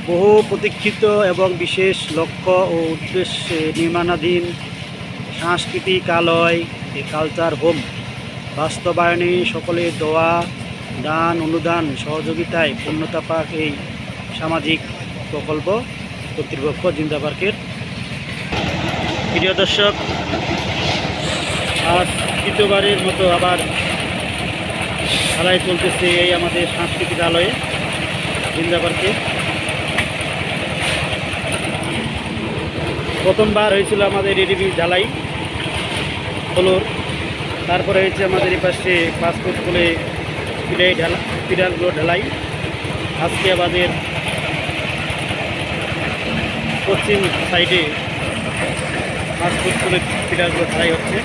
বহু প্রতীক্ষিত এবং বিশেষ লক্ষ্য ও উদ্দেশ্যে নির্মাণাধীন সাংস্কৃতিকালয় কালচার হোম বাস্তবায়নে সকলের দোয়া দান অনুদান সহযোগিতায় পূর্ণতা পাক এই সামাজিক প্রকল্প কর্তৃপক্ষ জিন্দা পার্কের। প্রিয় দর্শক, আজ তৃতীয়বারের মতো আবার ঢালাই চলতেছে এই আমাদের সাংস্কৃতিকালয়ে জিন্দা পার্কে। প্রথমবার হয়েছিল আমাদের এডিবি ঢালাই ফ্লোর, তারপরে হয়েছে আমাদের এই পাশে পাসপোর্ট খুলে পিলারগুলো ঢালাই। আজকে আমাদের পশ্চিম সাইডে পাসপোর্ট খুলে পিলারগুলো ঢালাই হচ্ছে।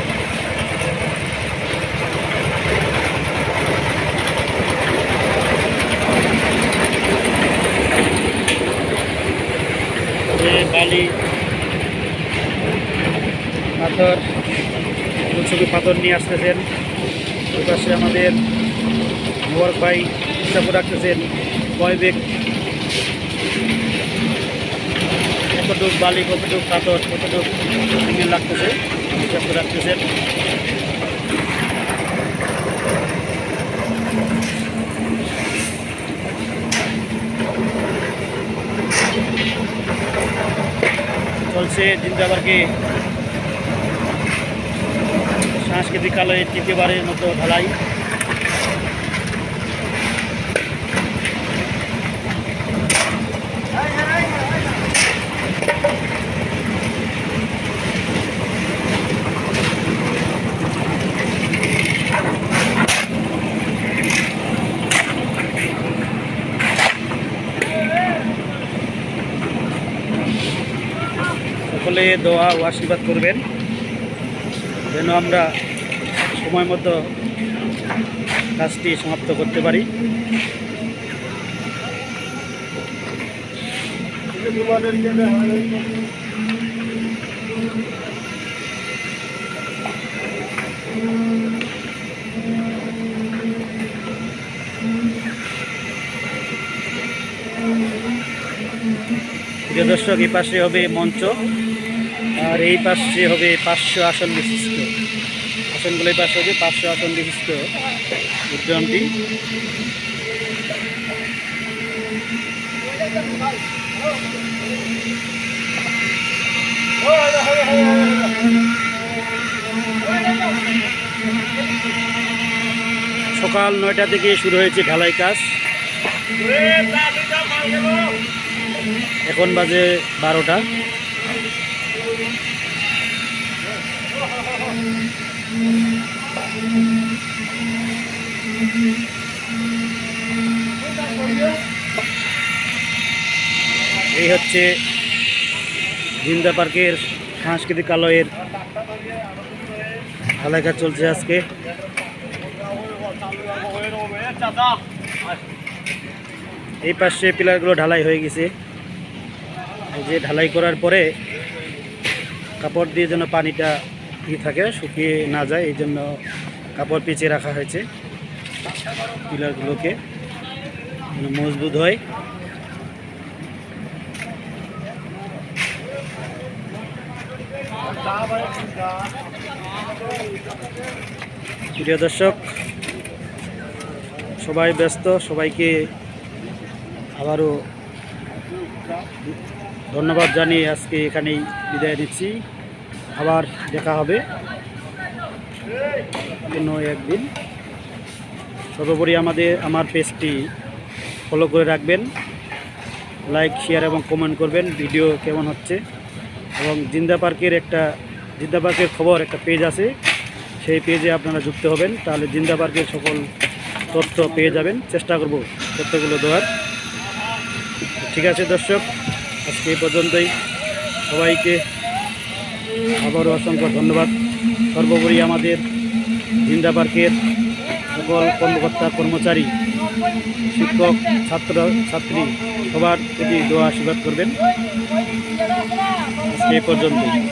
বালি পাথর ছবি পাথর নিয়ে আসতেছেন। ওই পাশে আমাদের মোবারক ভাই হিসাব রাখতেছেন কয় বেগ কতটুক বালি কতটুক পাথর কতটুক সিমেন্ট লাগতেছে হিসাব রাখতেছেন। চলছে জিন্দা পার্কে সাংস্কৃতিকালয়ের তৃতীয়বারের মতো ঢালাই। সকলে দোয়া ও আশীর্বাদ করবেন যেন আমরা সময় মতো কাজটি সমাপ্ত করতে পারি। প্রিয় দর্শক, এই পাশে হবে মঞ্চ আর এই পাশে হবে 500 আসন বিশিষ্ট, আসনগুলো এই পাশে হবে 500 আসন বিশিষ্ট উদ্যানটি। সকাল 9টা থেকে শুরু হয়েছে ঢালাই কাজ, এখন বাজে 12টা। এই হচ্ছে জিন্দা পার্কের সাংস্কৃতিকালয়ের ঢালাই কাজ চলছে আজকে। এই পাশে পিলারগুলো ঢালাই হয়ে গেছে। এই যে ঢালাই করার পরে কাপড় দিয়ে যেন পানিটা থাকে, শুকিয়ে না যায়, এই জন্য কাপড় পেঁচিয়ে রাখা হয়েছে পিলারগুলোকে যেন মজবুত হয়। প্রিয় দর্শক, সবাই ব্যস্ত, সবাইকে আবারও ধন্যবাদ জানিয়ে আজকে এখানেই বিদায় নিচ্ছি। আবার দেখা হবে কোনো একদিন। সর্বোপরি আমার পেজটি ফলো করে রাখবেন, লাইক শেয়ার এবং কমেন্ট করবেন ভিডিও কেমন হচ্ছে। এবং জিন্দা পার্কের খবর একটা পেজ আছে, সেই পেজে আপনারা যুক্ত হবেন, তাহলে জিন্দা পার্কের সকল তথ্য পেয়ে যাবেন। চেষ্টা করব তথ্যগুলো দেওয়ার। ঠিক আছে দর্শক, আজকে এই পর্যন্তই। সবাইকে আবারও অসংখ্য ধন্যবাদ। সর্বোপরি আমাদের জিন্দা পার্কের সকল কর্মকর্তা কর্মচারী শিক্ষক ছাত্র ছাত্রী সবার প্রতি দোয়া আশীর্বাদ করবেন। আজকে এই পর্যন্তই।